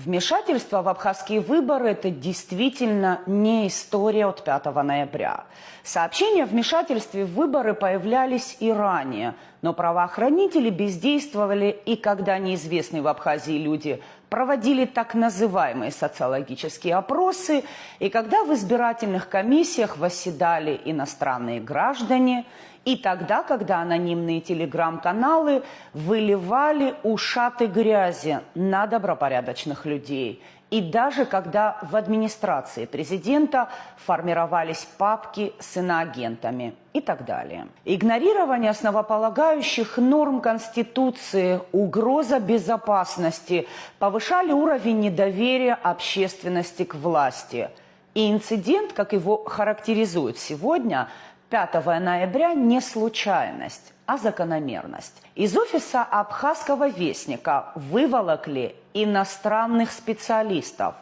Вмешательство в абхазские выборы – это действительно не история от 5 ноября. Сообщения о вмешательстве в выборы появлялись и ранее, но правоохранители бездействовали, и когда неизвестные в Абхазии люди проводили так называемые социологические опросы, и когда в избирательных комиссиях восседали иностранные граждане, и тогда, когда анонимные телеграм-каналы выливали ушаты грязи на добропорядочных людей, и даже когда в администрации президента формировались папки с иноагентами и так далее. Игнорирование основополагающих норм Конституции, угроза безопасности повышали уровень недоверия общественности к власти. И инцидент, как его характеризуют сегодня, 5 ноября не случайность, а закономерность. Из офиса Абхазского вестника выволокли иностранных специалистов,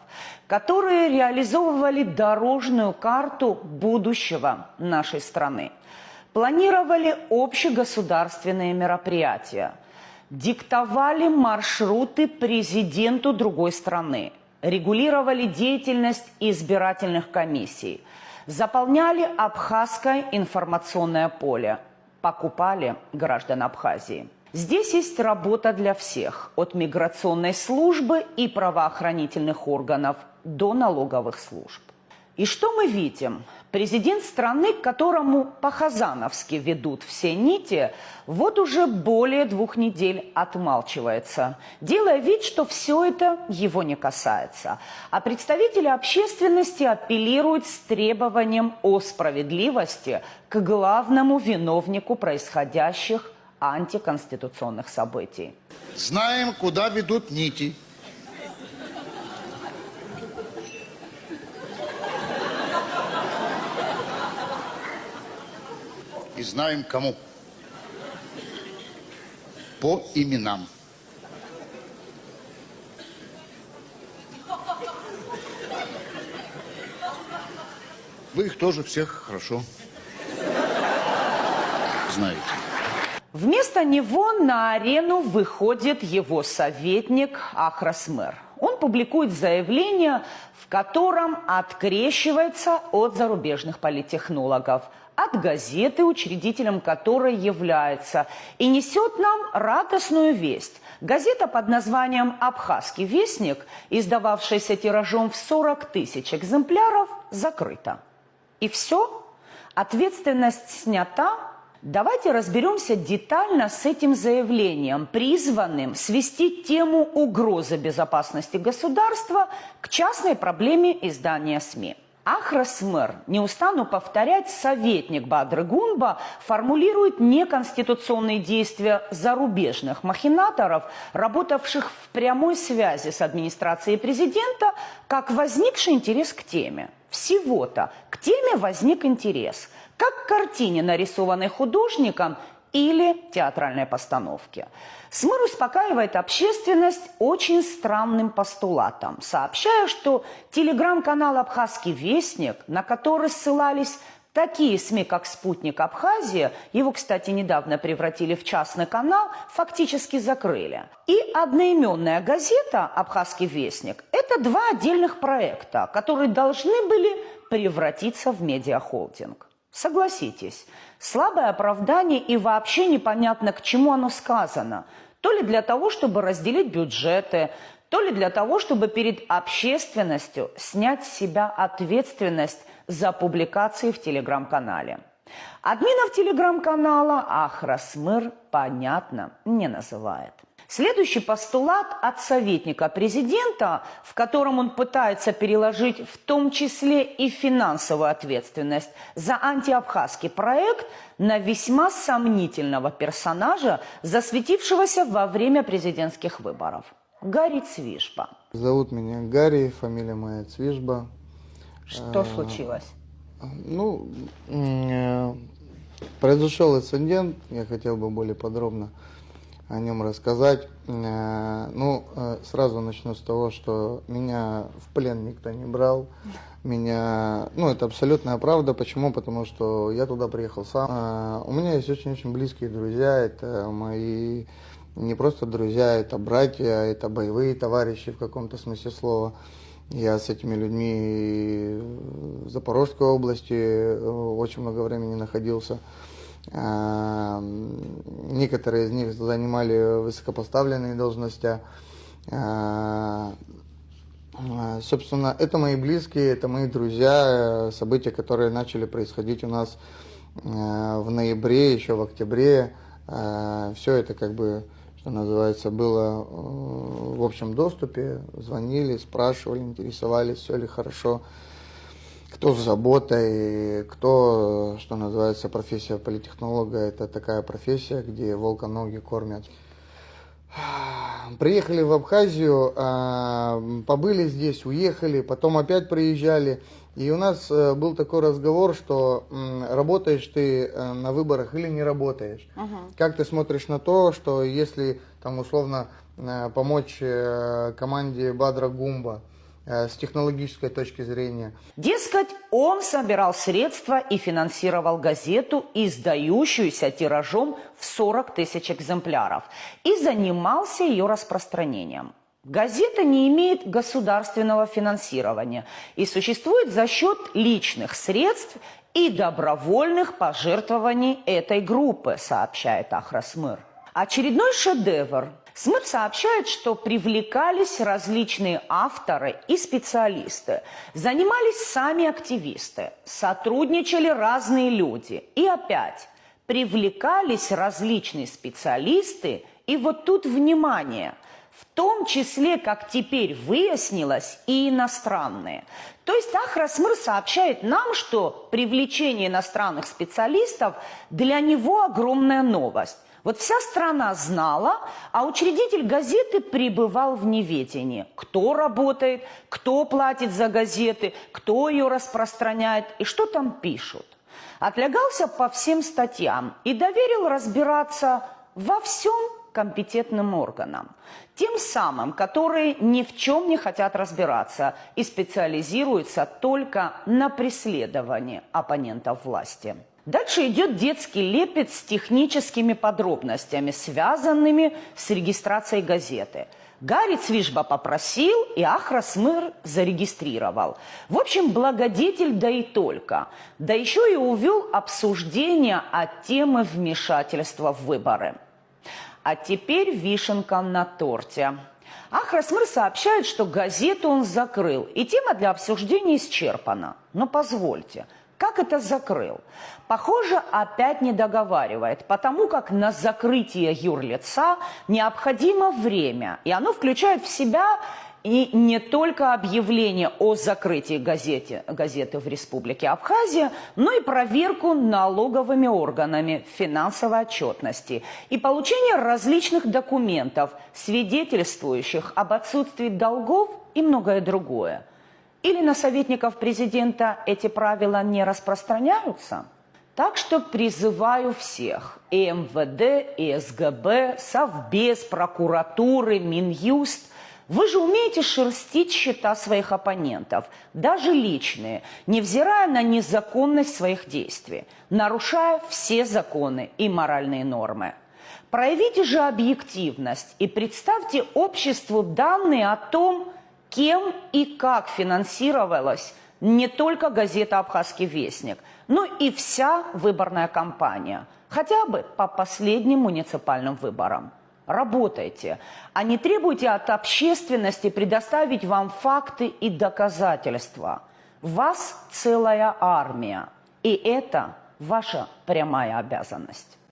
которые реализовывали дорожную карту будущего нашей страны. Планировали общегосударственные мероприятия, диктовали маршруты президенту другой страны, регулировали деятельность избирательных комиссий, заполняли абхазское информационное поле, покупали граждан Абхазии. Здесь есть работа для всех, от миграционной службы и правоохранительных органов до налоговых служб. И что мы видим? Президент страны, к которому по-хазановски ведут все нити, вот уже более 2 недель отмалчивается, делая вид, что все это его не касается. А представители общественности апеллируют с требованием о справедливости к главному виновнику происходящих антиконституционных событий. Знаем, куда ведут нити. И знаем, кому. По именам. Вы их тоже всех хорошо знаете. Вместо него на арену выходит его советник Ахрас-Мэр. Он публикует заявление, в котором открещивается от зарубежных политтехнологов, от газеты, учредителем которой является, и несет нам радостную весть. Газета под названием «Абхазский вестник», издававшаяся тиражом в 40 000 экземпляров, закрыта. И все? Ответственность снята? Давайте разберемся детально с этим заявлением, призванным свести тему угрозы безопасности государства к частной проблеме издания СМИ. Ахрас-Мэр, не устану повторять, советник Бадры Гунба, формулирует неконституционные действия зарубежных махинаторов, работавших в прямой связи с администрацией президента, как возникший интерес к теме. Всего-то к теме возник интерес, как к картине, нарисованной художником, или театральной постановке. СМИР успокаивает общественность очень странным постулатом, сообщая, что телеграм-канал «Абхазский вестник», на который ссылались такие СМИ, как «Спутник Абхазия», его, кстати, недавно превратили в частный канал, фактически закрыли. И одноименная газета «Абхазский вестник» – это 2 отдельных проекта, которые должны были превратиться в медиахолдинг. Согласитесь, слабое оправдание и вообще непонятно, к чему оно сказано. То ли для того, чтобы разделить бюджеты, то ли для того, чтобы перед общественностью снять с себя ответственность за публикации в телеграм-канале. Админов телеграм-канала Ахрас-Мэр, понятно, не называет. Следующий постулат от советника президента, в котором он пытается переложить в том числе и финансовую ответственность за антиабхазский проект на весьма сомнительного персонажа, засветившегося во время президентских выборов. Гарри Цвишба. Зовут меня Гарри, фамилия моя Цвишба. Что случилось? Ну, произошел инцидент, я хотел бы более подробно о нем рассказать. Сразу начну с того, что меня в плен никто не брал. Это абсолютная правда. Почему? Потому что я туда приехал сам. У меня есть очень-очень близкие друзья. Это мои не просто друзья, это братья, это боевые товарищи в каком-то смысле слова. Я с этими людьми в Запорожской области очень много времени находился. Некоторые из них занимали высокопоставленные должности. Собственно, это мои близкие, это мои друзья, события, которые начали происходить у нас в ноябре, еще в октябре. Все это, как бы, что называется, было в общем доступе. Звонили, спрашивали, интересовались, все ли хорошо, кто с заботой, кто, что называется, профессия политтехнолога. Это такая профессия, где волка ноги кормят. Приехали в Абхазию, побыли здесь, уехали, потом опять приезжали. И у нас был такой разговор, что работаешь ты на выборах или не работаешь. Как ты смотришь на то, что если там условно помочь команде Бадра Гумба с технологической точки зрения? Дескать, он собирал средства и финансировал газету, издающуюся тиражом в 40 тысяч экземпляров, и занимался ее распространением. Газета не имеет государственного финансирования и существует за счет личных средств и добровольных пожертвований этой группы, сообщает Ахрас-Мыр. Очередной шедевр. СМИР сообщает, что привлекались различные авторы и специалисты, занимались сами активисты, сотрудничали разные люди. И опять привлекались различные специалисты, и вот тут внимание, в том числе, как теперь выяснилось, и иностранные. То есть Ахрас-Мыр сообщает нам, что привлечение иностранных специалистов для него огромная новость. Вот вся страна знала, а учредитель газеты пребывал в неведении. Кто работает, кто платит за газеты, кто ее распространяет и что там пишут. Отлягался по всем статьям и доверил разбираться во всем компетентным органам. Тем самым, которые ни в чем не хотят разбираться и специализируются только на преследовании оппонентов власти. Дальше идет детский лепет с техническими подробностями, связанными с регистрацией газеты. Гарри Цвишба попросил, и Ахрас-Мыр зарегистрировал. В общем, благодетель, да и только. Да еще и увел обсуждение от темы вмешательства в выборы. А теперь вишенка на торте. Ахрас-Мыр сообщает, что газету он закрыл, и тема для обсуждения исчерпана. Но позвольте, как это закрыл? Похоже, опять не договаривает, потому как на закрытие юрлица необходимо время, и оно включает в себя и не только объявление о закрытии газеты в Республике Абхазия, но и проверку налоговыми органами финансовой отчетности и получение различных документов, свидетельствующих об отсутствии долгов и многое другое. Или на советников президента эти правила не распространяются? Так что призываю всех – и МВД, и СГБ, Совбез, прокуратуры, Минюст. Вы же умеете шерстить счета своих оппонентов, даже личные, невзирая на незаконность своих действий, нарушая все законы и моральные нормы. Проявите же объективность и представьте обществу данные о том, кем и как финансировалась не только газета «Абхазский вестник», но и вся выборная кампания, хотя бы по последним муниципальным выборам. Работайте, а не требуйте от общественности предоставить вам факты и доказательства. Вас целая армия, и это ваша прямая обязанность.